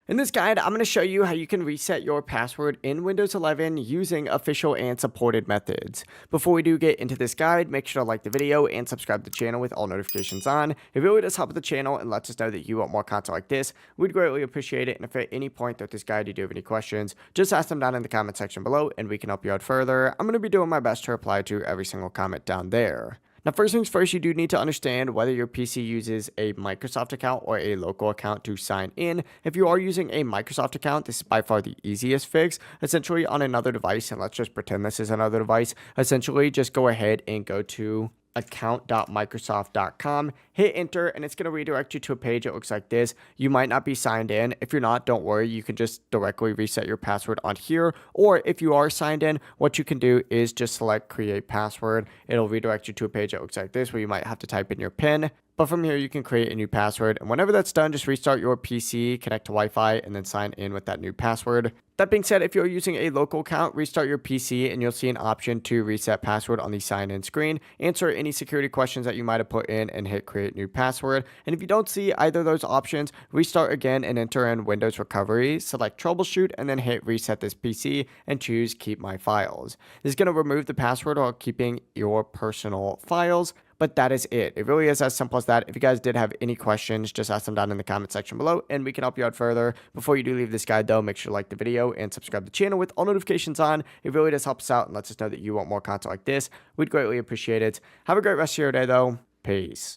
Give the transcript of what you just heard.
In this guide, I'm going to show you how you can reset your password in Windows 11 using official and supported methods. Before we do get into this guide, make sure to like the video and subscribe to the channel with all notifications on. It really does help with the channel and lets us know that you want more content like this. We'd greatly appreciate it. And if at any point throughout this guide you do have any questions, just ask them down in the comment section below and we can help you out further. I'm going to be doing my best to reply to every single comment down there. Now, first things first, you do need to understand whether your PC uses a Microsoft account or a local account to sign in. If you are using a Microsoft account, this is by far the easiest fix. Essentially, on another device, and let's just pretend this is another device, essentially just go ahead and go to account.microsoft.com, hit enter, and it's going to redirect you to a page that looks like this. You might not be signed in. If you're not, don't worry, you can just directly reset your password on here. Or if you are signed in, what you can do is just select create password. It'll redirect you to a page that looks like this where you might have to type in your PIN. But from here, you can create a new password. And whenever that's done, just restart your PC, connect to Wi-Fi, and then sign in with that new password. That being said, if you're using a local account, restart your PC and you'll see an option to reset password on the sign in screen. Answer any security questions that you might have put in and hit create new password. And if you don't see either of those options, restart again and enter in Windows Recovery, select troubleshoot, and then hit reset this PC and choose keep my files. This is going to remove the password while keeping your personal files. But that is it. It really is as simple as that. If you guys did have any questions, just ask them down in the comment section below and we can help you out further. Before you do leave this guide though, make sure to like the video and subscribe to the channel with all notifications on. It really does help us out and lets us know that you want more content like this. We'd greatly appreciate it. Have a great rest of your day though. Peace.